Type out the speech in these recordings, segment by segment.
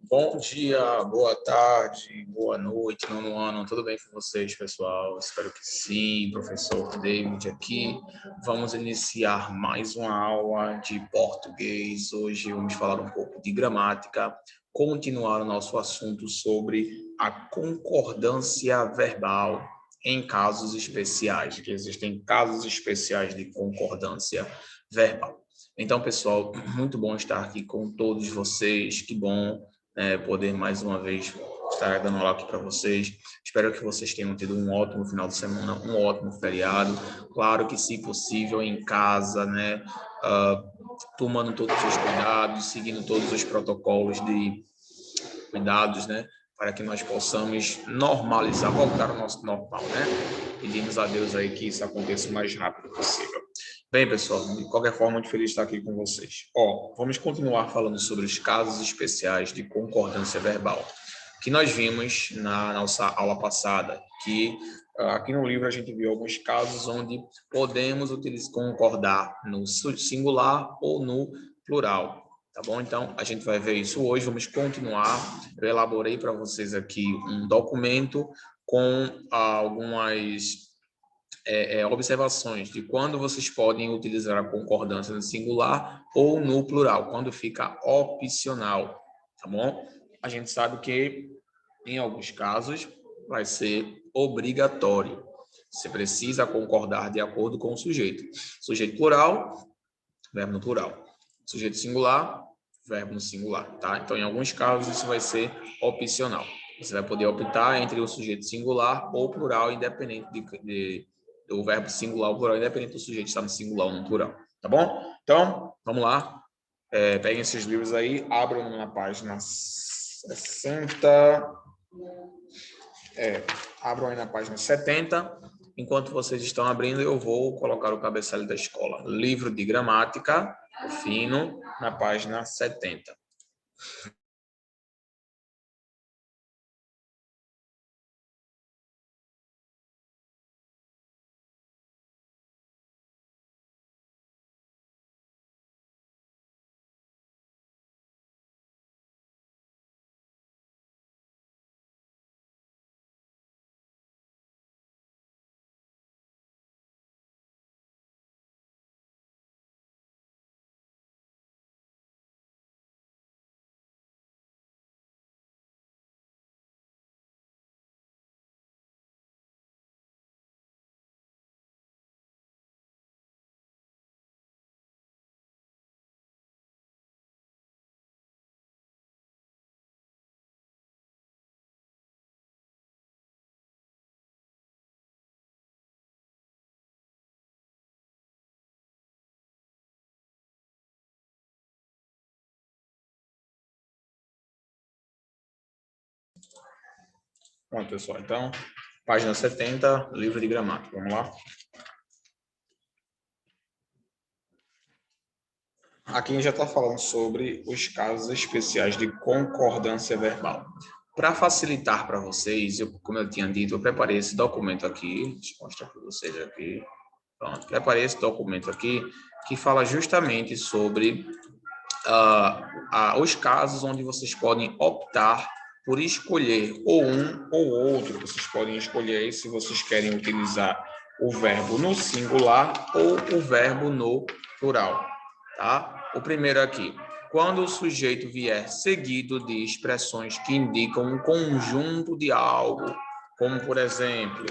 Bom dia, boa tarde, boa noite, nono ano, tudo bem com vocês, pessoal? Espero que sim, professor David aqui. Vamos iniciar mais uma aula de português. Hoje vamos falar um pouco de gramática, continuar o nosso assunto sobre a concordância verbal em casos especiais, que existem casos especiais de concordância verbal. Então, pessoal, muito bom estar aqui com todos vocês, que bom poder mais uma vez estar dando aula aqui para vocês. Espero que vocês tenham tido um ótimo final de semana, um ótimo feriado. Claro que, se possível, em casa, né? Tomando todos os cuidados, seguindo todos os protocolos de cuidados, né? Para que nós possamos normalizar, voltar ao nosso normal, né? Pedimos a Deus aí que isso aconteça o mais rápido possível. Bem, pessoal, de qualquer forma, muito feliz de estar aqui com vocês. Vamos continuar falando sobre os casos especiais de concordância verbal, que nós vimos na nossa aula passada, que aqui no livro a gente viu alguns casos onde podemos concordar no singular ou no plural. Tá bom? Então, a gente vai ver isso hoje. Vamos continuar. Eu elaborei para vocês aqui um documento com algumas observações de quando vocês podem utilizar a concordância no singular ou no plural, quando fica opcional, tá bom? A gente sabe que, em alguns casos, vai ser obrigatório. Você precisa concordar de acordo com o sujeito. Sujeito plural, verbo no plural. Sujeito singular, verbo no singular, tá? Então, em alguns casos, isso vai ser opcional. Você vai poder optar entre o sujeito singular ou plural, independente do verbo singular ou plural, independente do sujeito estar no singular ou no plural, tá bom? Então, vamos lá. Peguem esses livros aí, abram na página 60. Abram aí na página 70. Enquanto vocês estão abrindo, eu vou colocar o cabeçalho da escola. Livro de gramática, o fino, na página 70. Pronto, pessoal. Então, página 70, livro de gramática. Vamos lá? Aqui a gente já está falando sobre os casos especiais de concordância verbal. Para facilitar para vocês, como eu tinha dito, eu preparei esse documento aqui. Deixa eu mostrar para vocês aqui. Pronto, preparei esse documento aqui que fala justamente sobre os casos onde vocês podem optar por escolher ou um ou outro. Vocês podem escolher aí se vocês querem utilizar o verbo no singular ou o verbo no plural, tá? O primeiro aqui, quando o sujeito vier seguido de expressões que indicam um conjunto de algo, como, por exemplo,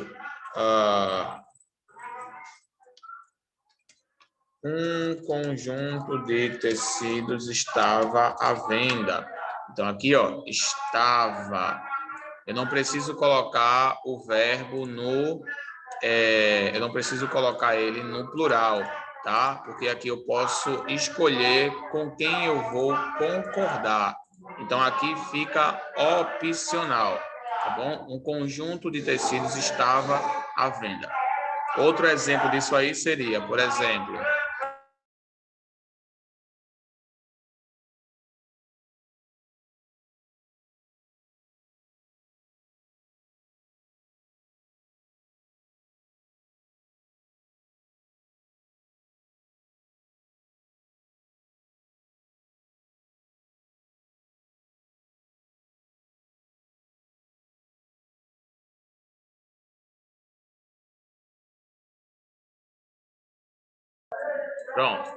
um conjunto de tecidos estava à venda. Então, aqui, ó, estava. Eu não preciso colocar o verbo no... eu não preciso colocar ele no plural, tá? Porque aqui eu posso escolher com quem eu vou concordar. Então, aqui fica opcional, tá bom? Um conjunto de tecidos estava à venda. Outro exemplo disso aí seria, por exemplo... Pronto.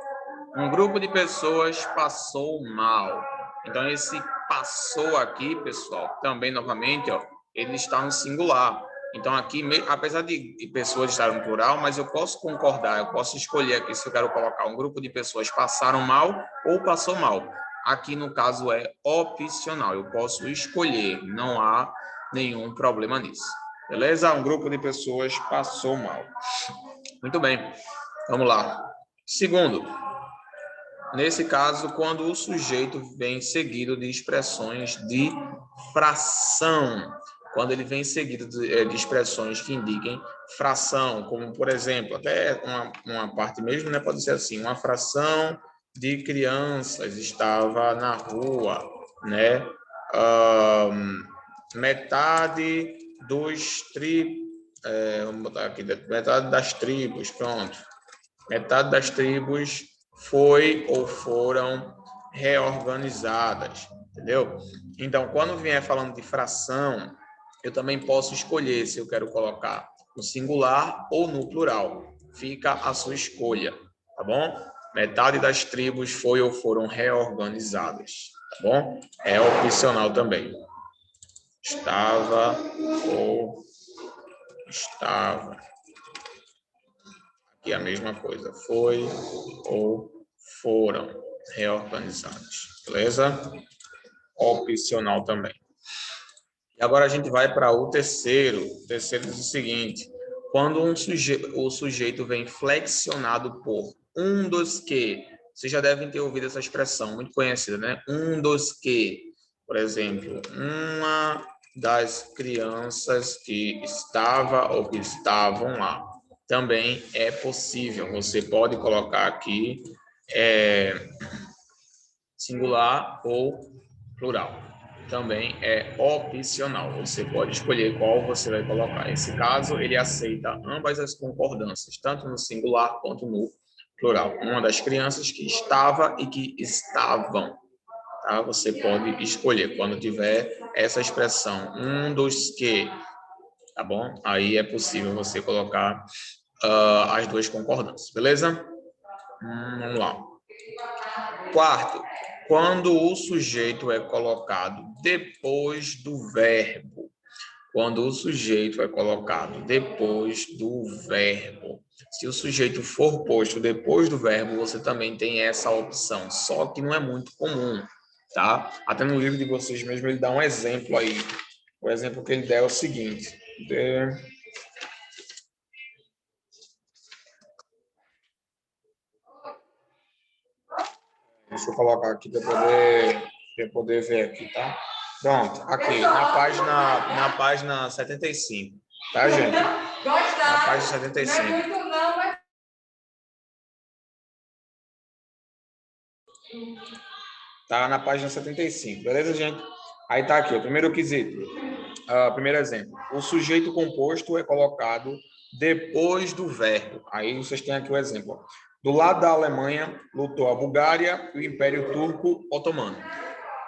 Um grupo de pessoas passou mal. Então, esse passou aqui, pessoal, também, novamente, ó, ele está no singular. Então, aqui, apesar de pessoas estarem no plural, mas eu posso concordar, eu posso escolher aqui se eu quero colocar um grupo de pessoas passaram mal ou passou mal. Aqui, no caso, é opcional. Eu posso escolher, não há nenhum problema nisso. Beleza? Um grupo de pessoas passou mal. Muito bem. Vamos lá. Segundo, nesse caso, quando o sujeito vem seguido de expressões de fração, quando ele vem seguido de expressões que indiquem fração, como, por exemplo, até uma parte mesmo, né, pode ser assim, uma fração de crianças estava na rua, né? Metade dos vamos botar aqui, metade das tribos, pronto. Metade das tribos foi ou foram reorganizadas, entendeu? Então, quando vier falando de fração, eu também posso escolher se eu quero colocar no singular ou no plural. Fica a sua escolha, tá bom? Metade das tribos foi ou foram reorganizadas, tá bom? É opcional também. Estava ou estava. Aqui a mesma coisa. Foi ou foram reorganizados. Beleza? Opcional também. E agora a gente vai para o terceiro. O terceiro diz o seguinte: quando o sujeito vem flexionado por um dos que, vocês já devem ter ouvido essa expressão, muito conhecida, né? Um dos que, por exemplo, uma das crianças que estava ou que estavam lá. Também é possível. Você pode colocar aqui singular ou plural. Também é opcional. Você pode escolher qual você vai colocar. Nesse caso, ele aceita ambas as concordâncias, tanto no singular quanto no plural. Uma das crianças que estava e que estavam. Tá? Você pode escolher quando tiver essa expressão, um dos que, tá bom? Aí é possível você colocar as duas concordâncias, beleza? Vamos lá. Quarto, quando o sujeito é colocado depois do verbo. Quando o sujeito é colocado depois do verbo. Se o sujeito for posto depois do verbo, você também tem essa opção, só que não é muito comum, tá? Até no livro de vocês mesmo ele dá um exemplo aí. O exemplo que ele der é o seguinte. Deixa eu colocar aqui para poder ver aqui, tá? Pronto, aqui na página 75, tá, gente? Na página 75. Tá na página 75, beleza, gente? Aí tá aqui, o primeiro quesito. Primeiro exemplo. O sujeito composto é colocado depois do verbo. Aí vocês têm aqui o exemplo. Do lado da Alemanha, lutou a Bulgária e o Império Turco Otomano.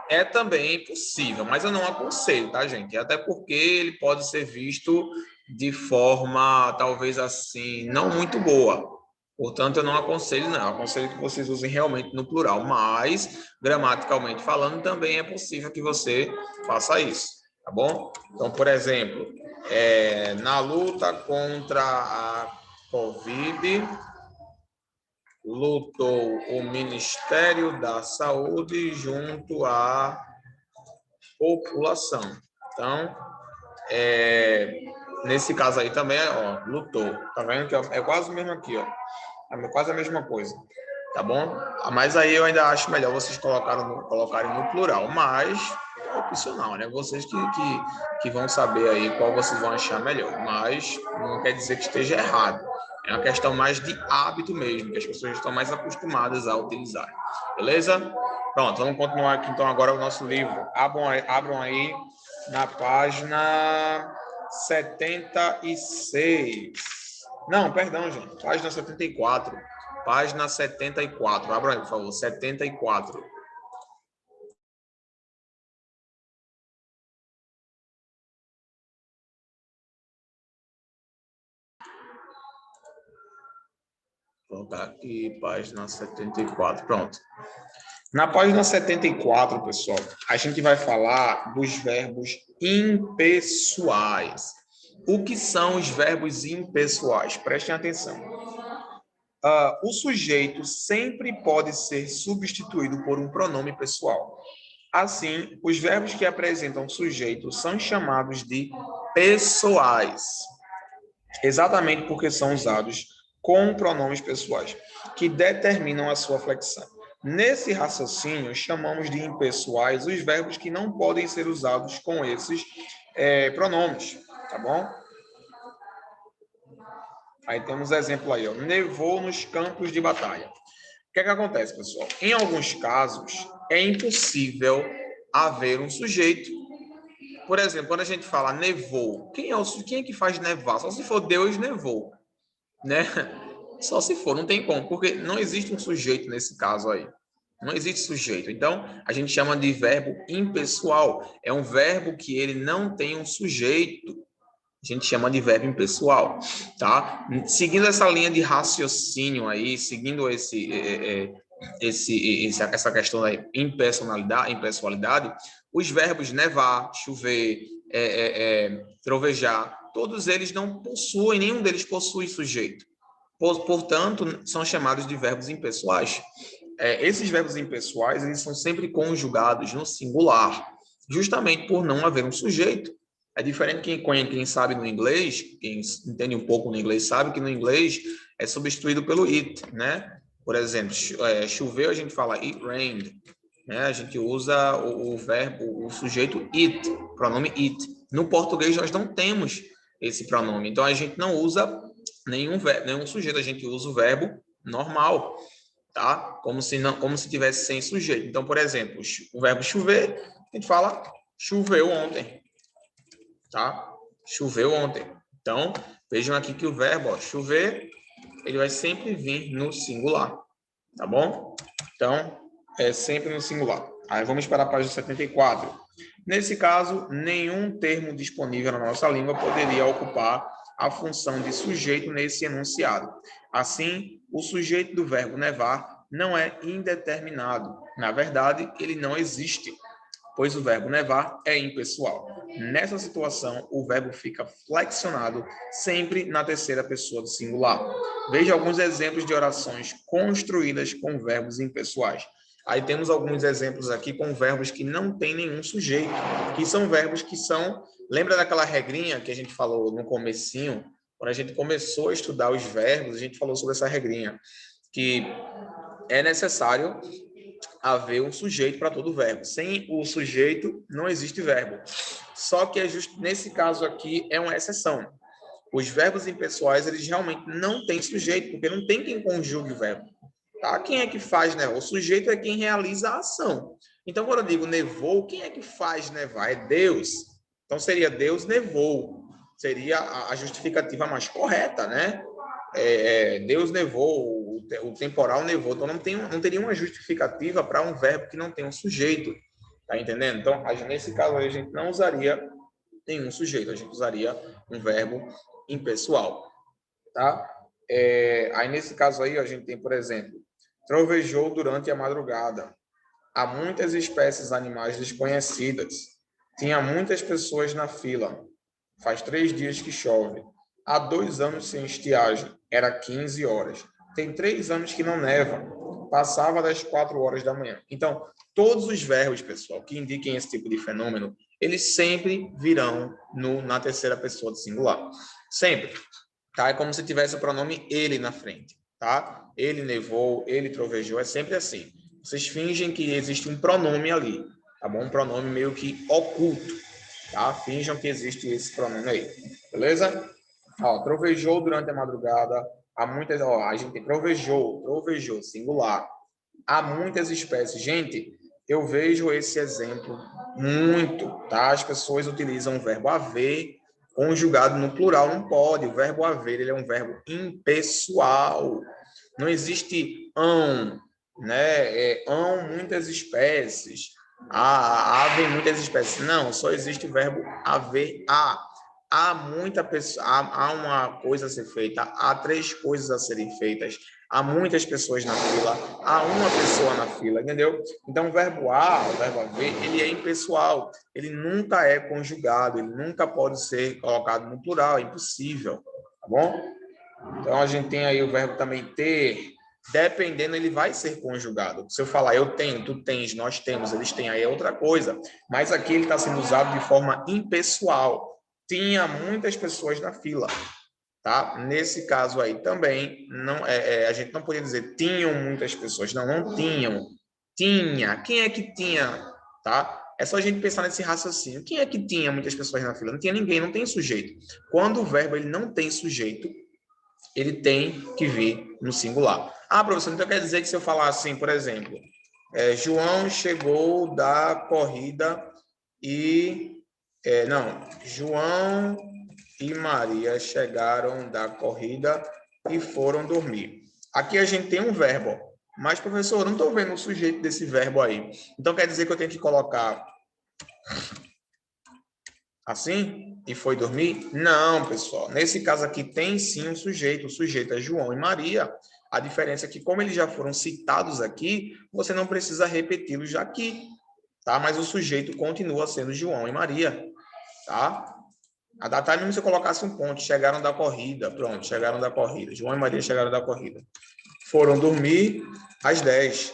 É também possível, mas eu não aconselho, tá, gente? Até porque ele pode ser visto de forma, talvez assim, não muito boa. Portanto, eu não aconselho, não. Eu aconselho que vocês usem realmente no plural, mas, gramaticalmente falando, também é possível que você faça isso, tá bom? Então, por exemplo, na luta contra a Covid, lutou o Ministério da Saúde junto à população. Então, nesse caso aí também, ó, lutou. Tá vendo que é quase o mesmo aqui, ó. É quase a mesma coisa, tá bom? Mas aí eu ainda acho melhor vocês colocarem no plural, mas é opcional, né? Vocês que vão saber aí qual vocês vão achar melhor, mas não quer dizer que esteja errado. É uma questão mais de hábito mesmo, que as pessoas estão mais acostumadas a utilizar. Beleza? Pronto, vamos continuar aqui então agora o nosso livro. Abram aí na página 76. Não, perdão, gente. Página 74. Página 74. Abra aí, por favor. 74. Vou colocar aqui, página 74, pronto. Na página 74, pessoal, a gente vai falar dos verbos impessoais. O que são os verbos impessoais? Prestem atenção. O sujeito sempre pode ser substituído por um pronome pessoal. Assim, os verbos que apresentam sujeito são chamados de pessoais, exatamente porque são usados com pronomes pessoais, que determinam a sua flexão. Nesse raciocínio, chamamos de impessoais os verbos que não podem ser usados com esses pronomes, tá bom? Aí temos exemplo aí, ó. Nevou nos campos de batalha. O que é que acontece, pessoal? Em alguns casos, é impossível haver um sujeito. Por exemplo, quando a gente fala nevou, quem é que faz nevar? Só se for Deus nevou, né? Só se for, não tem como, porque não existe um sujeito nesse caso aí. Não existe sujeito. Então, a gente chama de verbo impessoal. É um verbo que ele não tem um sujeito. A gente chama de verbo impessoal, tá? Seguindo essa linha de raciocínio aí, seguindo essa questão da impessoalidade, os verbos nevar, chover, trovejar, todos eles não possuem, nenhum deles possui sujeito. Portanto, são chamados de verbos impessoais. Esses verbos impessoais, eles são sempre conjugados no singular, justamente por não haver um sujeito. É diferente quem sabe no inglês, quem entende um pouco no inglês sabe que no inglês é substituído pelo it, né? Por exemplo, choveu, a gente fala it rained, né? A gente usa o verbo, o sujeito it, pronome it. No português nós não temos esse pronome, então a gente não usa nenhum sujeito, a gente usa o verbo normal, tá? Como se tivesse sem sujeito. Então, por exemplo, o verbo chover, a gente fala choveu ontem, tá? Choveu ontem. Então, vejam aqui que o verbo, ó, chover, ele vai sempre vir no singular, tá bom? Então, é sempre no singular. Aí vamos para a página 74. Nesse caso, nenhum termo disponível na nossa língua poderia ocupar a função de sujeito nesse enunciado. Assim, o sujeito do verbo nevar não é indeterminado. Na verdade, ele não existe, pois o verbo nevar é impessoal. Nessa situação, o verbo fica flexionado sempre na terceira pessoa do singular. Veja alguns exemplos de orações construídas com verbos impessoais. Aí temos alguns exemplos aqui com verbos que não têm nenhum sujeito, que são verbos que são... Lembra daquela regrinha que a gente falou no comecinho? Quando a gente começou a estudar os verbos, a gente falou sobre essa regrinha, que é necessário haver um sujeito para todo verbo. Sem o sujeito, não existe verbo. Só que nesse caso aqui é uma exceção. Os verbos impessoais, eles realmente não têm sujeito, porque não tem quem conjugue o verbo. Tá? Quem é que faz, né? O sujeito é quem realiza a ação. Então, quando eu digo nevou, quem é que faz nevar? É Deus. Então, seria Deus nevou. Seria a justificativa mais correta, né? Deus nevou, o temporal nevou. Então, não teria uma justificativa para um verbo que não tem um sujeito. Tá entendendo? Então, nesse caso aí, a gente não usaria nenhum sujeito. A gente usaria um verbo impessoal. Tá? Aí, nesse caso aí, a gente tem, por exemplo, trovejou durante a madrugada. Há muitas espécies animais desconhecidas. Tinha muitas pessoas na fila. Faz 3 dias que chove. Há 2 anos sem estiagem. Era 15 horas. Tem 3 anos que não neva. Passava das 4 horas da manhã. Então, todos os verbos, pessoal, que indiquem esse tipo de fenômeno, eles sempre virão na terceira pessoa do singular. Sempre. Tá? É como se tivesse o pronome ele na frente. Tá? Ele nevou, ele trovejou. É sempre assim. Vocês fingem que existe um pronome ali. Tá bom? Um pronome meio que oculto. Tá? Finjam que existe esse pronome aí. Beleza? Ó, trovejou durante a madrugada. Há muitas... Ó, a gente trovejou, singular. Há muitas espécies. Gente, eu vejo esse exemplo muito, tá? As pessoas utilizam o verbo haver conjugado no plural. Não pode. O verbo haver, ele é um verbo impessoal. Não existe né? Muitas espécies. Ave muitas espécies. Não, só existe o verbo haver a. há muita pessoa, há uma coisa a ser feita, há 3 coisas a serem feitas, há muitas pessoas na fila, há uma pessoa na fila, entendeu? Então, o verbo haver, ele é impessoal, ele nunca é conjugado, ele nunca pode ser colocado no plural, é impossível, tá bom? Então, a gente tem aí o verbo também ter, dependendo, ele vai ser conjugado. Se eu falar eu tenho, tu tens, nós temos, eles têm, aí é outra coisa. Mas aqui ele está sendo usado de forma impessoal. Tinha muitas pessoas na fila, tá? Nesse caso aí também, não, a gente não podia dizer tinham muitas pessoas. Não, não tinham. Tinha. Quem é que tinha, tá? É só a gente pensar nesse raciocínio. Quem é que tinha muitas pessoas na fila? Não tinha ninguém, não tem sujeito. Quando o verbo ele não tem sujeito, ele tem que vir no singular. Ah, professor, então quer dizer que se eu falar assim, por exemplo, João chegou da corrida e... não, João e Maria chegaram da corrida e foram dormir. Aqui a gente tem um verbo, mas, professor, eu não estou vendo o sujeito desse verbo aí. Então quer dizer que eu tenho que colocar assim e foi dormir? Não, pessoal. Nesse caso aqui tem sim um sujeito. O sujeito é João e Maria. A diferença é que, como eles já foram citados aqui, você não precisa repeti-los aqui, tá? Mas o sujeito continua sendo João e Maria, tá? A data mesmo se eu colocasse um ponto, chegaram da corrida, pronto, chegaram da corrida. João e Maria chegaram da corrida. Foram dormir às 10.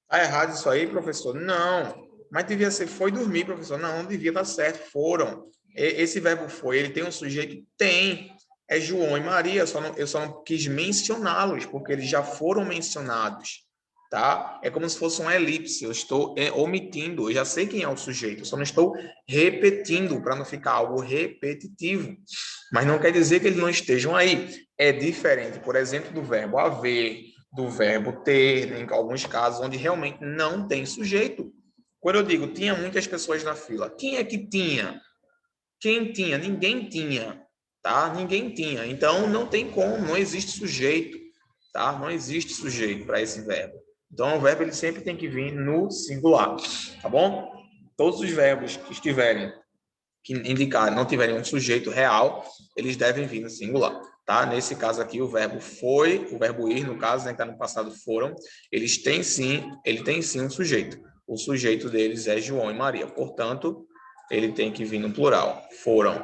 Tá errado isso aí, professor? Não. Mas devia ser foi dormir, professor. Não, não devia estar certo. Foram. Esse verbo foi, ele tem um sujeito? Tem. É João e Maria. Eu só não quis mencioná-los, porque eles já foram mencionados. Tá? É como se fosse uma elipse. Eu estou omitindo. Eu já sei quem é o sujeito. Eu só não estou repetindo, para não ficar algo repetitivo. Mas não quer dizer que eles não estejam aí. É diferente, por exemplo, do verbo haver, do verbo ter, em alguns casos onde realmente não tem sujeito. Quando eu digo tinha muitas pessoas na fila, quem é que tinha? Quem tinha? Ninguém tinha, tá? Ninguém tinha. Então não tem como, não existe sujeito, tá? Não existe sujeito para esse verbo. Então o verbo ele sempre tem que vir no singular, tá bom? Todos os verbos que estiverem que indicar não tiverem um sujeito real, eles devem vir no singular, tá? Nesse caso aqui, o verbo foi, o verbo ir, no caso, né, que está no passado foram, ele tem sim um sujeito. O sujeito deles é João e Maria, portanto, ele tem que vir no plural, foram,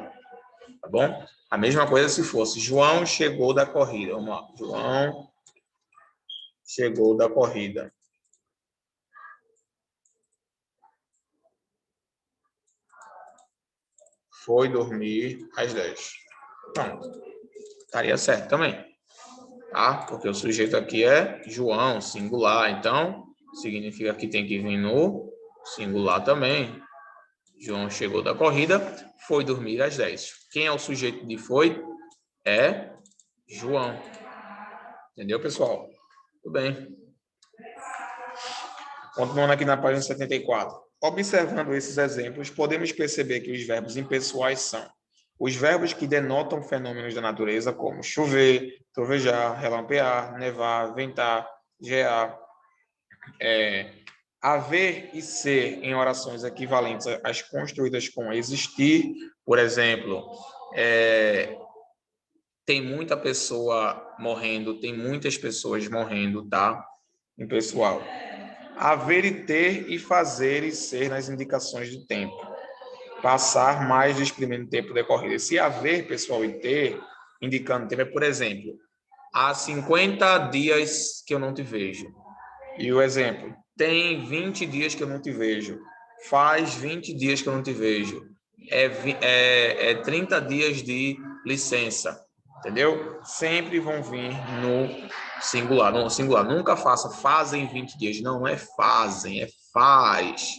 tá bom? A mesma coisa se fosse João chegou da corrida, vamos lá, João chegou da corrida. Foi dormir às 10. Pronto, estaria certo também. Tá? Porque o sujeito aqui é João, singular, então significa que tem que vir no singular também. João chegou da corrida, foi dormir às 10. Quem é o sujeito de foi? É João. Entendeu, pessoal? Tudo bem. Continuando aqui na página 74. Observando esses exemplos, podemos perceber que os verbos impessoais são os verbos que denotam fenômenos da natureza, como chover, trovejar, relampear, nevar, ventar, gear, haver e ser em orações equivalentes às construídas com existir, por exemplo, tem muita pessoa morrendo, tem muitas pessoas morrendo, tá? Impessoal. Haver e ter e fazer e ser nas indicações de tempo. Passar mais do experimento tempo decorrido. Se haver, pessoal, e ter, indicando tempo, é, por exemplo, há 50 dias que eu não te vejo. E o exemplo, tem 20 dias que eu não te vejo. Faz 20 dias que eu não te vejo. É 30 dias de licença. Entendeu? Sempre vão vir no singular. No singular. Nunca faça fazem 20 dias. Não é fazem, é faz.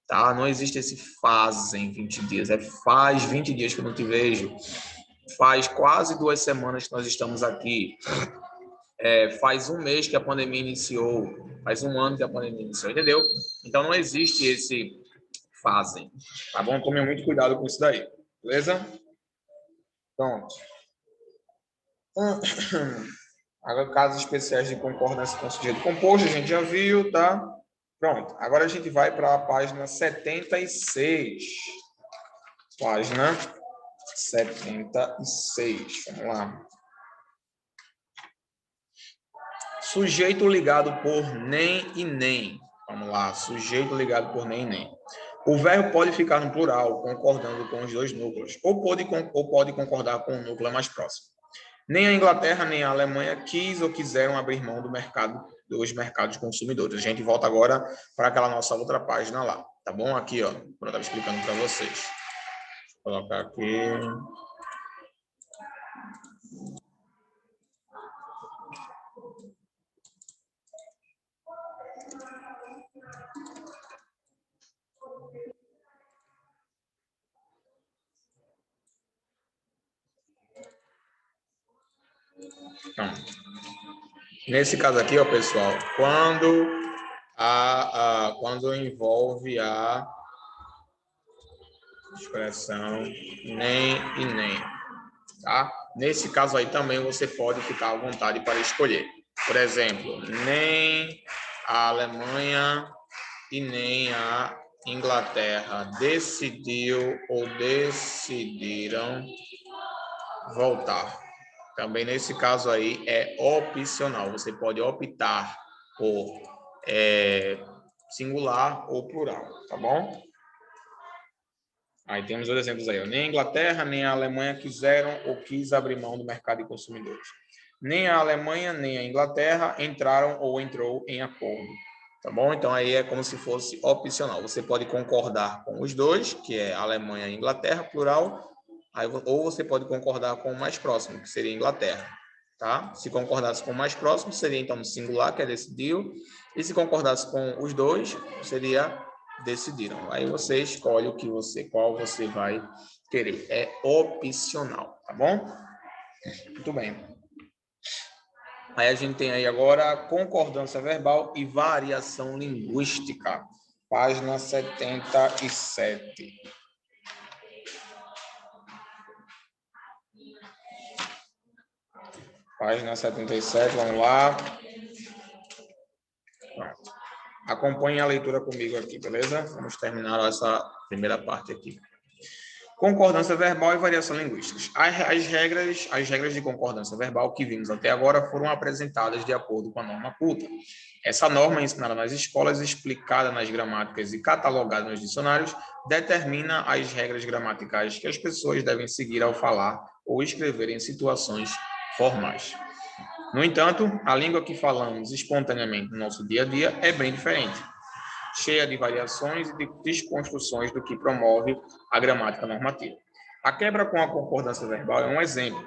Tá? Não existe esse fazem 20 dias. É faz 20 dias que eu não te vejo. Faz quase 2 semanas que nós estamos aqui. Faz um mês que a pandemia iniciou, faz um ano que a pandemia iniciou, entendeu? Então não existe esse fazem, tá bom? Tome muito cuidado com isso daí, beleza? Pronto. Agora, casos especiais de concordância com o sujeito composto, a gente já viu, tá? Pronto. Agora a gente vai para a página 76. Página 76. Vamos lá. Sujeito ligado por nem e nem. Vamos lá. Sujeito ligado por nem e nem. O verbo pode ficar no plural, concordando com os dois núcleos, ou pode concordar com o núcleo mais próximo. Nem a Inglaterra, nem a Alemanha quis ou quiseram abrir mão dos mercados consumidores. A gente volta agora para aquela nossa outra página lá, tá bom? Aqui, ó, eu estava explicando para vocês. Vou colocar aqui. Então, nesse caso aqui, ó, pessoal, quando envolve a expressão nem e nem, tá? Nesse caso aí também você pode ficar à vontade para escolher. Por exemplo, nem a Alemanha e nem a Inglaterra decidiu ou decidiram voltar. Também nesse caso aí é opcional. Você pode optar por singular ou plural, tá bom? Aí temos os exemplos aí. Nem a Inglaterra, nem a Alemanha quiseram ou quis abrir mão do mercado de consumidores. Nem a Alemanha, nem a Inglaterra entraram ou entrou em acordo. Tá bom? Então, aí é como se fosse opcional. Você pode concordar com os dois, que é Alemanha e Inglaterra, plural, ou você pode concordar com o mais próximo, que seria Inglaterra. Tá? Se concordasse com o mais próximo, seria então singular, que é decidiu, e se concordasse com os dois, seria decidiram. Aí você escolhe qual você vai querer. É opcional, tá bom? Muito bem. Aí a gente tem aí agora concordância verbal e variação linguística. Página 77. Página 77, vamos lá. Pronto. Acompanhe a leitura comigo aqui, beleza? Vamos terminar essa primeira parte aqui. Concordância verbal e variação linguística. As regras de concordância verbal que vimos até agora foram apresentadas de acordo com a norma culta. Essa norma, ensinada nas escolas, explicada nas gramáticas e catalogada nos dicionários, determina as regras gramaticais que as pessoas devem seguir ao falar ou escrever em situações formais. No entanto, a língua que falamos espontaneamente no nosso dia a dia é bem diferente, cheia de variações e de desconstruções do que promove a gramática normativa. A quebra com a concordância verbal é um exemplo.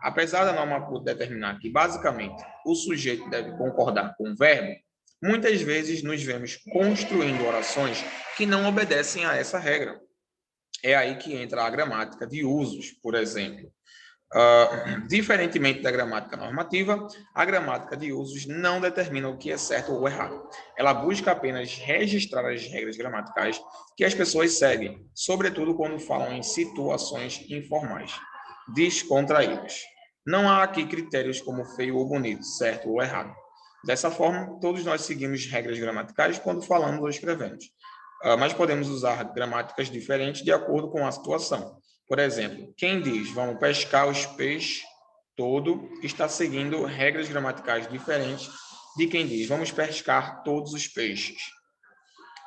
Apesar da norma culta determinar que, basicamente, o sujeito deve concordar com o verbo, muitas vezes nos vemos construindo orações que não obedecem a essa regra. É aí que entra a gramática de usos, por exemplo. Diferentemente da gramática normativa, a gramática de usos não determina o que é certo ou errado. Ela busca apenas registrar as regras gramaticais que as pessoas seguem, sobretudo quando falam em situações informais, descontraídas. Não há aqui critérios como feio ou bonito, certo ou errado. Dessa forma, todos nós seguimos regras gramaticais quando falamos ou escrevemos, mas podemos usar gramáticas diferentes de acordo com a situação. Por exemplo, quem diz vamos pescar os peixes todo está seguindo regras gramaticais diferentes de quem diz vamos pescar todos os peixes.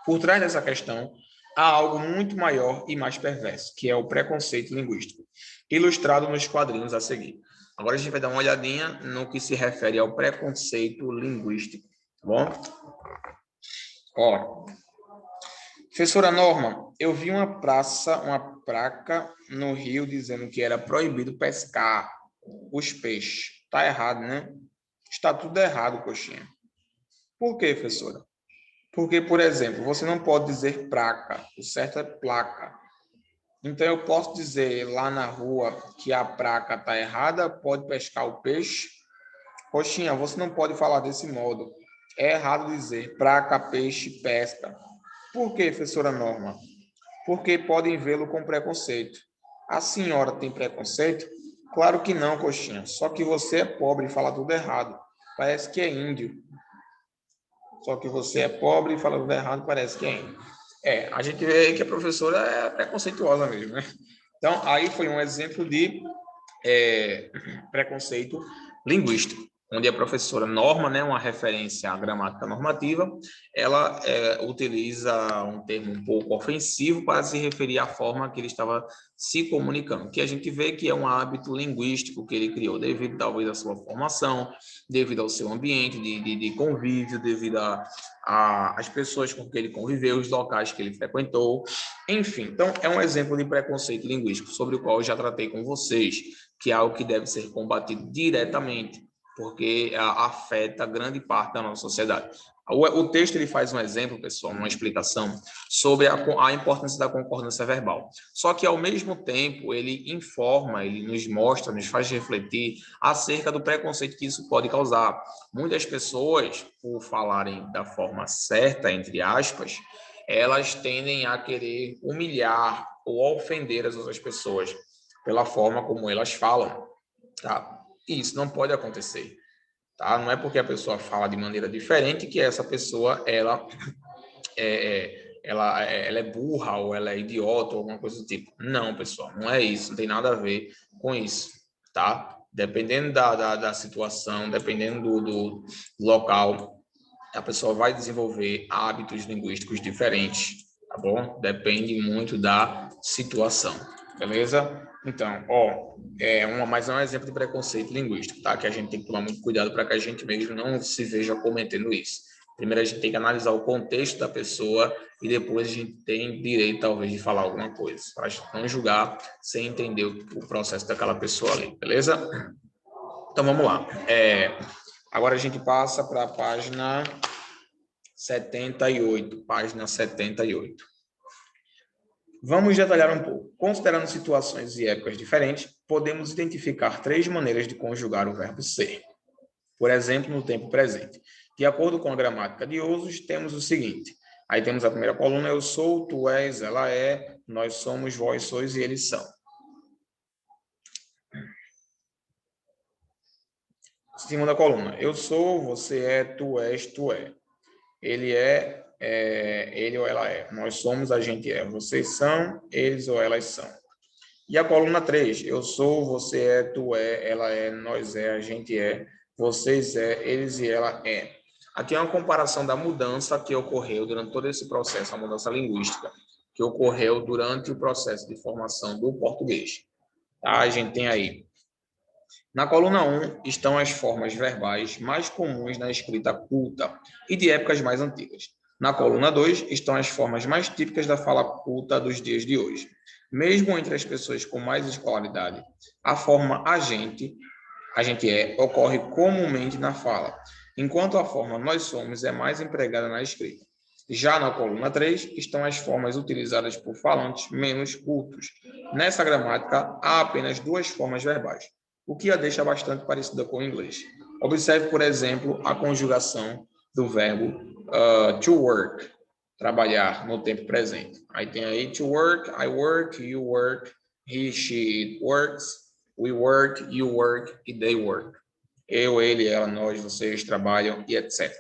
Por trás dessa questão, há algo muito maior e mais perverso, que é o preconceito linguístico, ilustrado nos quadrinhos a seguir. Agora a gente vai dar uma olhadinha no que se refere ao preconceito linguístico, tá bom? Ó, professora Norma, eu vi uma placa no Rio dizendo que era proibido pescar os peixes. Está errado, né? Está tudo errado, coxinha. Por quê, professora? Porque, por exemplo, você não pode dizer placa, o certo é placa. Então, eu posso dizer lá na rua que a placa está errada, pode pescar o peixe. Coxinha, você não pode falar desse modo. É errado dizer placa, peixe, pesca. Por quê, professora Norma? Porque podem vê-lo com preconceito. A senhora tem preconceito? Claro que não, coxinha. Só que você é pobre e fala tudo errado. Parece que é índio. Só que você é pobre e fala tudo errado, parece que é índio. A gente vê que a professora é preconceituosa mesmo, né? Então, aí foi um exemplo de preconceito linguístico, onde a professora norma, né, uma referência à gramática normativa, ela utiliza um termo um pouco ofensivo para se referir à forma que ele estava se comunicando, que a gente vê que é um hábito linguístico que ele criou, devido talvez à sua formação, devido ao seu ambiente de convívio, devido às pessoas com que ele conviveu, os locais que ele frequentou, enfim. Então, é um exemplo de preconceito linguístico sobre o qual eu já tratei com vocês, que é algo que deve ser combatido diretamente, porque afeta grande parte da nossa sociedade. O texto ele faz um exemplo, pessoal, uma explicação sobre a importância da concordância verbal. Só que, ao mesmo tempo, ele informa, ele nos mostra, nos faz refletir acerca do preconceito que isso pode causar. Muitas pessoas, por falarem da forma certa, entre aspas, elas tendem a querer humilhar ou ofender as outras pessoas pela forma como elas falam, tá? E isso não pode acontecer, tá? Não é porque a pessoa fala de maneira diferente que essa pessoa ela é burra ou ela é idiota ou alguma coisa do tipo. Não, pessoal, não é isso, não tem nada a ver com isso, tá? Dependendo da situação, dependendo do local, a pessoa vai desenvolver hábitos linguísticos diferentes, tá bom? Depende muito da situação, beleza? Então, mais um exemplo de preconceito linguístico, tá? Que a gente tem que tomar muito cuidado para que a gente mesmo não se veja cometendo isso. Primeiro a gente tem que analisar o contexto da pessoa e depois a gente tem direito, talvez, de falar alguma coisa. Para a gente não julgar sem entender o processo daquela pessoa ali, beleza? Então, vamos lá. Agora a gente passa para a página 78, página 78. Vamos detalhar um pouco. Considerando situações e épocas diferentes, podemos identificar 3 maneiras de conjugar o verbo ser. Por exemplo, no tempo presente. De acordo com a gramática de usos, temos o seguinte. Aí temos a primeira coluna, eu sou, tu és, ela é, nós somos, vós sois e eles são. Segunda coluna, eu sou, você é, tu és, tu é. Ele ele ou ela é. Nós somos, a gente é. Vocês são, eles ou elas são. E a coluna 3, eu sou, você é, tu é, ela é, nós é, a gente é, vocês é, eles e ela é. Aqui é uma comparação da mudança que ocorreu durante todo esse processo, a mudança linguística, que ocorreu durante o processo de formação do português. Tá? A gente tem aí. Na coluna 1 estão as formas verbais mais comuns na escrita culta e de épocas mais antigas. Na coluna 2 estão as formas mais típicas da fala culta dos dias de hoje. Mesmo entre as pessoas com mais escolaridade, a forma a gente é, ocorre comumente na fala, enquanto a forma nós somos é mais empregada na escrita. Já na coluna 3 estão as formas utilizadas por falantes menos cultos. Nessa gramática, há apenas 2 formas verbais, o que a deixa bastante parecida com o inglês. Observe, por exemplo, a conjugação do verbo to work, trabalhar no tempo presente. Aí tem aí to work, I work, you work, he, she, it works, we work, you work e they work. Eu, ele, ela, nós, vocês trabalham e etc.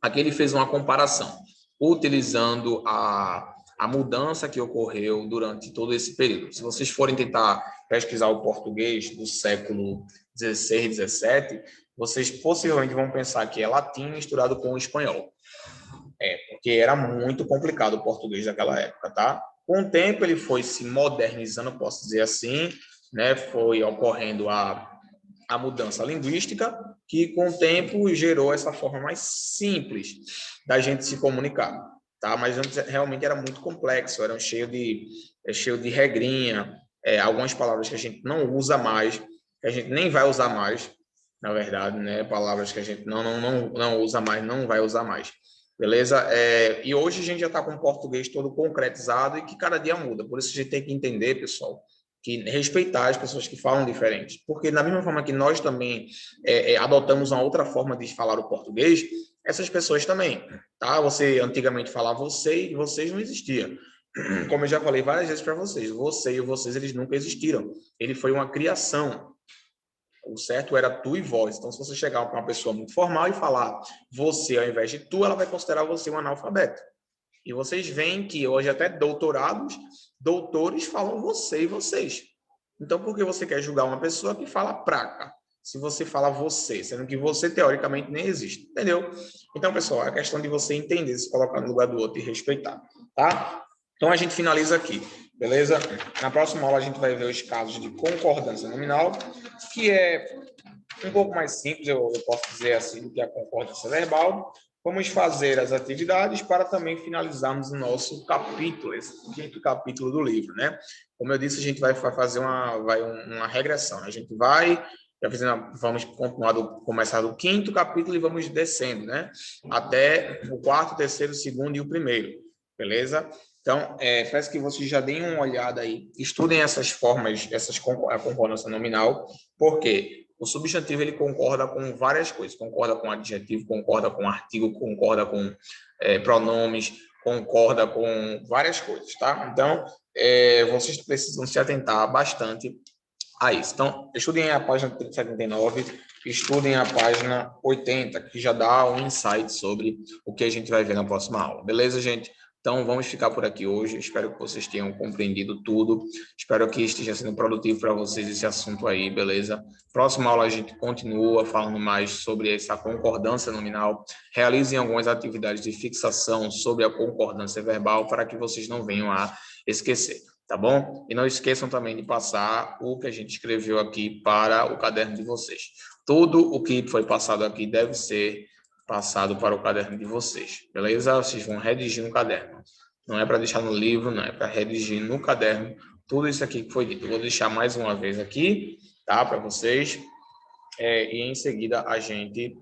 Aqui ele fez uma comparação, utilizando a mudança que ocorreu durante todo esse período. Se vocês forem tentar pesquisar o português do século XVI, XVII, vocês possivelmente vão pensar que é latim misturado com o espanhol. Porque era muito complicado o português daquela época, tá? Com o tempo ele foi se modernizando, posso dizer assim, né? Foi ocorrendo a mudança linguística, que com o tempo gerou essa forma mais simples da gente se comunicar, tá? Mas antes realmente era muito complexo, era cheio de regrinha, algumas palavras que a gente não usa mais, que a gente nem vai usar mais, na verdade, né? Palavras que a gente não usa mais, não vai usar mais. Beleza? E hoje a gente já está com o português todo concretizado e que cada dia muda. Por isso a gente tem que entender, pessoal, que respeitar as pessoas que falam diferente. Porque da mesma forma que nós também adotamos uma outra forma de falar o português, essas pessoas também, tá? Você antigamente falava você e vocês não existia. Como eu já falei várias vezes para vocês, você e vocês, eles nunca existiram. Ele foi uma criação. O certo era tu e vós. Então, se você chegar para uma pessoa muito formal e falar você ao invés de tu, ela vai considerar você um analfabeto. E vocês veem que hoje até doutores falam você e vocês. Então, por que você quer julgar uma pessoa que fala praca? Se você fala você, sendo que você, teoricamente, nem existe, entendeu? Então, pessoal, é questão de você entender, se colocar no lugar do outro e respeitar, tá? Então, a gente finaliza aqui, beleza? Na próxima aula, a gente vai ver os casos de concordância nominal, que é um pouco mais simples, eu posso dizer assim, do que a concordância verbal. Vamos fazer as atividades para também finalizarmos o nosso capítulo, esse quinto capítulo do livro, né? Como eu disse, a gente vai fazer uma regressão. A gente vamos começar do quinto capítulo e vamos descendo, né? Até o quarto, terceiro, segundo e o primeiro, beleza? Então, peço que vocês já deem uma olhada aí, estudem essas formas, a concordância nominal, porque o substantivo ele concorda com várias coisas, concorda com adjetivo, concorda com artigo, concorda com pronomes, concorda com várias coisas, tá? Então, vocês precisam se atentar bastante a isso. Então, estudem a página 79, estudem a página 80, que já dá um insight sobre o que a gente vai ver na próxima aula. Beleza, gente? Então, vamos ficar por aqui hoje. Espero que vocês tenham compreendido tudo. Espero que esteja sendo produtivo para vocês esse assunto aí, beleza? Próxima aula a gente continua falando mais sobre essa concordância nominal. Realizem algumas atividades de fixação sobre a concordância verbal para que vocês não venham a esquecer, tá bom? E não esqueçam também de passar o que a gente escreveu aqui para o caderno de vocês. Tudo o que foi passado aqui deve ser passado para o caderno de vocês, beleza? Vocês vão redigir no caderno. Não é para deixar no livro, não é para redigir no caderno. Tudo isso aqui que foi dito. Eu vou deixar mais uma vez aqui, tá? Para vocês. E em seguida a gente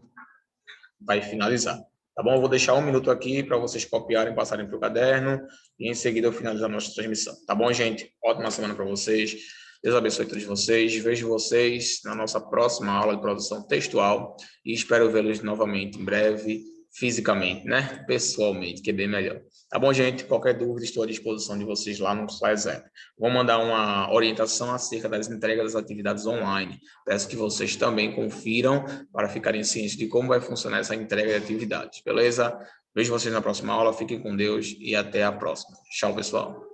vai finalizar. Tá bom? Eu vou deixar um minuto aqui para vocês copiarem, passarem para o caderno. E em seguida eu finalizo a nossa transmissão. Tá bom, gente? Ótima semana para vocês. Deus abençoe todos vocês. Vejo vocês na nossa próxima aula de produção textual e espero vê-los novamente em breve, fisicamente, né? Pessoalmente, que é bem melhor. Tá bom, gente? Qualquer dúvida, estou à disposição de vocês lá no Slack. Vou mandar uma orientação acerca das entregas das atividades online. Peço que vocês também confiram para ficarem cientes de como vai funcionar essa entrega de atividades, beleza? Vejo vocês na próxima aula. Fiquem com Deus e até a próxima. Tchau, pessoal.